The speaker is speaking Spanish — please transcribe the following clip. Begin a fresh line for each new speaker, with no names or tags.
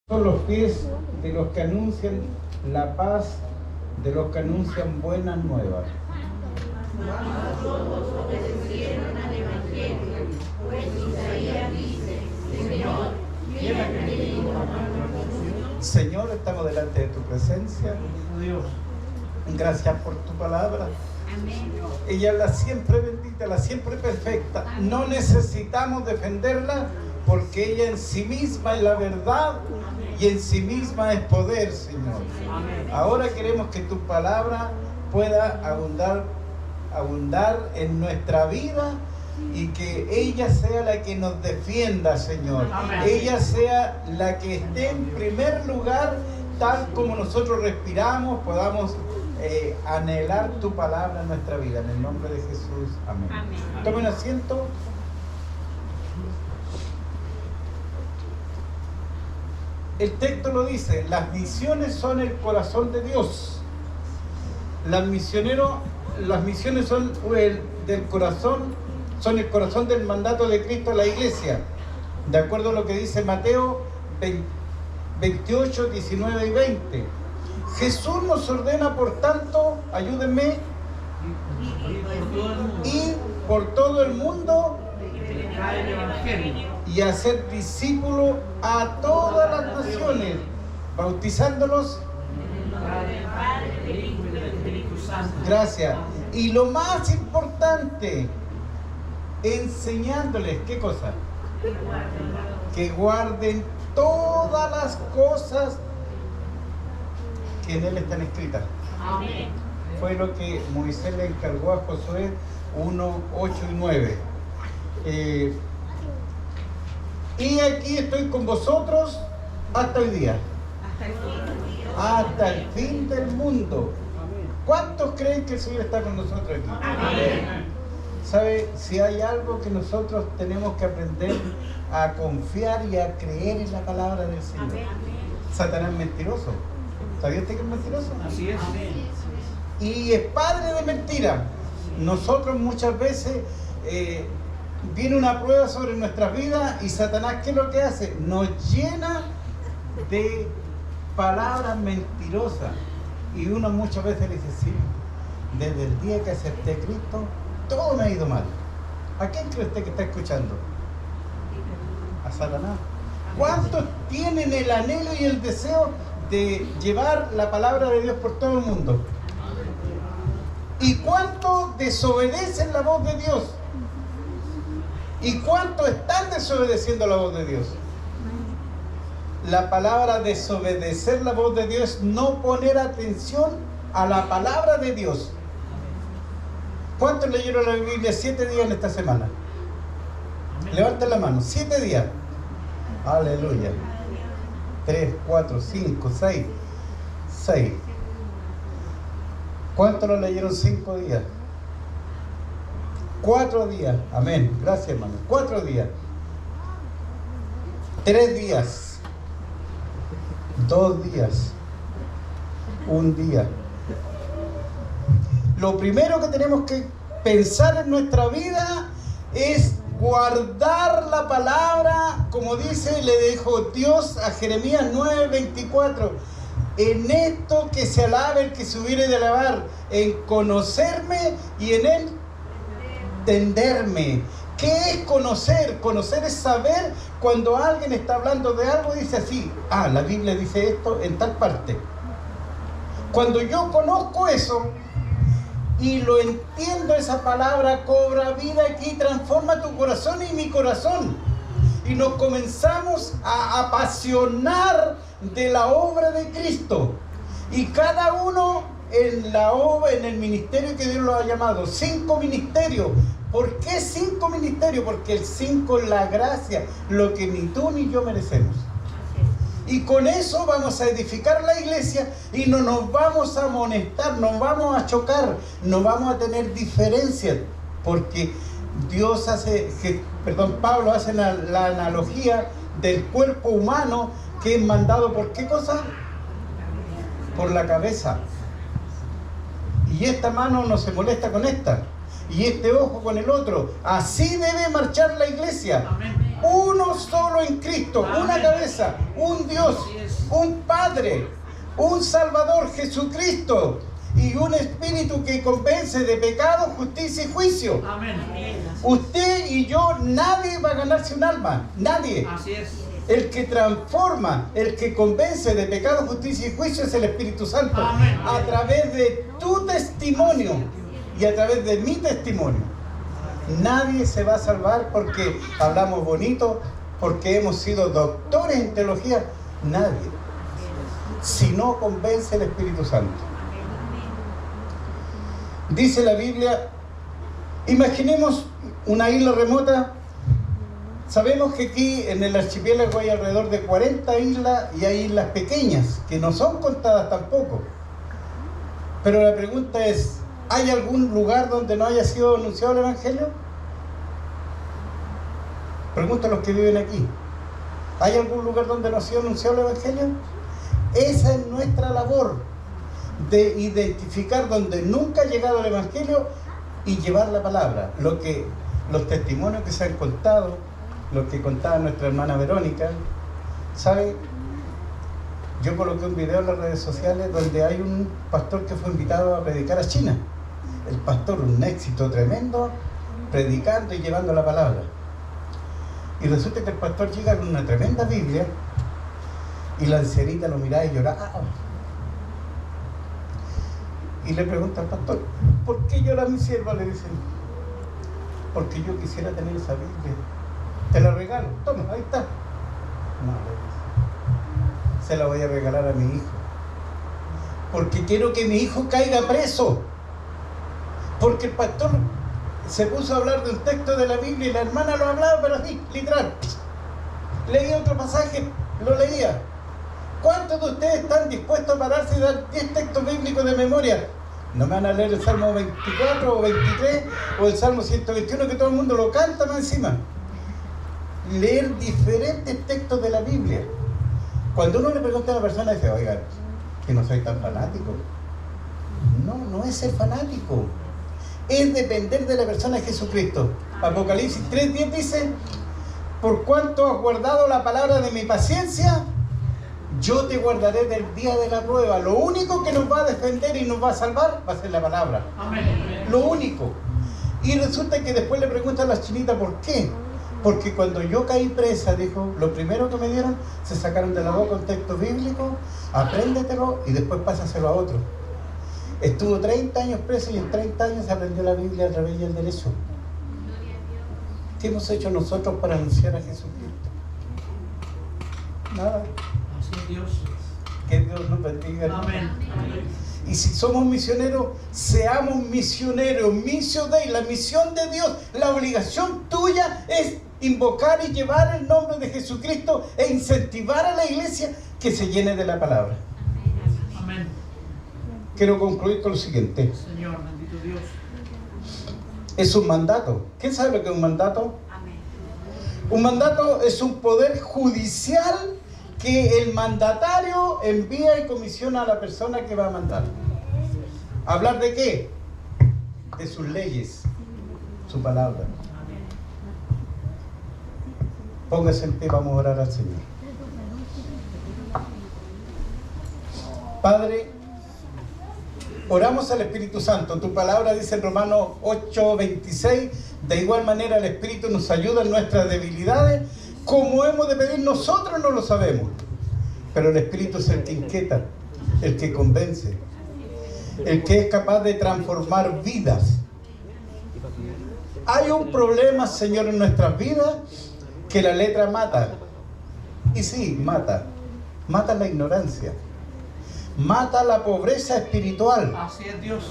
Son los pies de los que anuncian la paz, de los que anuncian buenas nuevas.
Todos obedecieron al Evangelio, pues Isaías dice: Señor, ¿quién ha creído a nuestra voz?
Señor, estamos delante de tu presencia. Gracias por tu palabra.
Amén.
Ella es la siempre bendita, la siempre perfecta. No necesitamos defenderla porque ella en sí misma es la verdad y en sí misma es poder, Señor. Ahora queremos que tu palabra pueda abundar en nuestra vida y que ella sea la que nos defienda, Señor. Ella sea la que esté en primer lugar, tal como nosotros respiramos, podamos anhelar tu palabra en nuestra vida. En el nombre de Jesús, amén. Tomen asiento. El texto lo dice: las misiones son el corazón de Dios. Las misiones son del corazón, son el corazón del mandato de Cristo a la iglesia, de acuerdo a lo que dice Mateo 28, 19 y 20. Jesús nos ordena, por tanto, ayúdenme, ir por todo el mundo y hacer discípulos a todas las naciones, bautizándolos. Gracias. Y lo más importante, enseñándoles, ¿qué cosa? Que guarden todas las cosas que en él están escritas.
Amén.
Fue lo que Moisés le encargó a Josué 1, 8 y 9. Y aquí estoy con vosotros hasta hoy día. Hasta el fin del mundo. ¿Cuántos creen que el Señor está con nosotros aquí?
Amén.
¿Sabe? Si hay algo que nosotros tenemos que aprender a confiar y a creer en la palabra del Señor. Satanás es mentiroso. ¿Sabía usted que es mentiroso?
Así es.
Y es padre de mentira. Nosotros muchas veces viene una prueba sobre nuestras vidas y Satanás, ¿qué es lo que hace? Nos llena de palabras mentirosas. Y uno muchas veces le dice: sí, desde el día que acepté a Cristo, todo me ha ido mal. ¿A quién cree usted que está escuchando? A Satanás. ¿Cuántos tienen el anhelo y el deseo de llevar la palabra de Dios por todo el mundo? ¿Y cuántos desobedecen la voz de Dios? ¿Y cuántos están desobedeciendo la voz de Dios? La palabra desobedecer la voz de Dios es no poner atención a la palabra de Dios. ¿Cuántos leyeron la Biblia 7 días en esta semana? Levanten la mano. 7 días. Aleluya. 3, 4, 5, 6. 6. ¿Cuántos lo leyeron 5 días? 4 días. Amén. Gracias, hermano. 4 días. 3 días. 2 días. 1 día. Lo primero que tenemos que pensar en nuestra vida es guardar la palabra, como dice, le dijo Dios a Jeremías 9:24. En esto que se alabe el que se hubiere de alabar, en conocerme y en él entenderme. ¿Qué es conocer? Conocer es saber cuando alguien está hablando de algo y dice así: ah, la Biblia dice esto en tal parte. Cuando yo conozco eso y lo entiendo, esa palabra cobra vida aquí, transforma tu corazón y mi corazón. Y nos comenzamos a apasionar de la obra de Cristo. Y cada uno en la obra, en el ministerio que Dios lo ha llamado. 5 ministerios. ¿Por qué 5 ministerios? Porque el 5 es la gracia, lo que ni tú ni yo merecemos. Y con eso vamos a edificar la iglesia y no nos vamos a amonestar, no vamos a chocar, no vamos a tener diferencias, porque Dios Pablo hace la analogía del cuerpo humano que es mandado ¿por qué cosa? Por la cabeza. Y esta mano no se molesta con esta, y este ojo con el otro. Así debe marchar la iglesia.
Amén.
uno solo en Cristo, una cabeza, un Dios, un Padre, un Salvador, Jesucristo, y un Espíritu que convence de pecado, justicia y juicio.
Amén.
Usted y yo, nadie va a ganarse un alma, nadie.
Así es.
El que transforma, el que convence de pecado, justicia y juicio es el Espíritu Santo.
Amén.
A través de tu testimonio y a través de mi testimonio. Nadie se va a salvar porque hablamos bonito, porque hemos sido doctores en teología. Nadie. Si no convence el Espíritu Santo. Dice la Biblia, imaginemos una isla remota. Sabemos que aquí en el archipiélago hay alrededor de 40 islas y hay islas pequeñas que no son contadas tampoco. Pero la pregunta es, ¿hay algún lugar donde no haya sido anunciado el Evangelio? Pregunto a los que viven aquí. ¿Hay algún lugar donde no ha sido anunciado el Evangelio? Esa es nuestra labor, de identificar donde nunca ha llegado el Evangelio y llevar la palabra. Los testimonios que se han contado, lo que contaba nuestra hermana Verónica, ¿sabe? Yo coloqué un video en las redes sociales donde hay un pastor que fue invitado a predicar a China. El pastor, un éxito tremendo, predicando y llevando la palabra. Y resulta que el pastor llega con una tremenda Biblia y la ancianita lo miraba y lloraba. Y le pregunta al pastor, ¿por qué llora mi sierva? Le dicen, porque yo quisiera tener esa Biblia. Te la regalo, toma, ahí está. No, le dice, se la voy a regalar a mi hijo. Porque quiero que mi hijo caiga preso. Porque el pastor se puso a hablar de un texto de la Biblia y la hermana lo hablaba, pero así, literal. Leía otro pasaje, lo leía. ¿Cuántos de ustedes están dispuestos a pararse y dar 10 textos bíblicos de memoria? No me van a leer el Salmo 24 o 23 o el Salmo 121 que todo el mundo lo canta más encima. Leer diferentes textos de la Biblia. Cuando uno le pregunta a una persona, dice, oiga, que no soy tan fanático. No es ser fanático. Es depender de la persona de Jesucristo. Apocalipsis 3:10 dice, por cuanto has guardado la palabra de mi paciencia, yo te guardaré del día de la prueba. Lo único que nos va a defender y nos va a salvar va a ser la palabra.
Amén.
Lo único. Y resulta que después le preguntan a las chinitas, ¿por qué? Porque cuando yo caí presa, dijo, lo primero que me dieron, se sacaron de la boca un texto bíblico, apréndetelo y después pásaselo a otro. Estuvo 30 años preso y en 30 años aprendió la Biblia a través del derecho. ¿Qué hemos hecho nosotros para anunciar a Jesucristo? Nada.
Así es Dios.
Que Dios nos bendiga.
Amén.
Y si somos misioneros, seamos misioneros. Missio Dei, la misión de Dios. La obligación tuya es invocar y llevar el nombre de Jesucristo e incentivar a la iglesia que se llene de la palabra.
Amén.
Quiero concluir con lo siguiente.
Señor, bendito Dios.
Es un mandato. ¿Quién sabe lo que es un mandato? Un mandato es un poder judicial que el mandatario envía y comisiona a la persona que va a mandar. ¿Hablar de qué? De sus leyes, su palabra. Póngase en pie, vamos a orar al Señor. Padre, oramos al Espíritu Santo. Tu palabra dice en Romanos 8:26, de igual manera el Espíritu nos ayuda en nuestras debilidades. Como hemos de pedir nosotros no lo sabemos, pero el Espíritu es el que inquieta, el que convence, el que es capaz de transformar vidas. Hay un problema, Señor, en nuestras vidas, que la letra mata. Y sí, mata la ignorancia, mata la pobreza espiritual.
Así es Dios.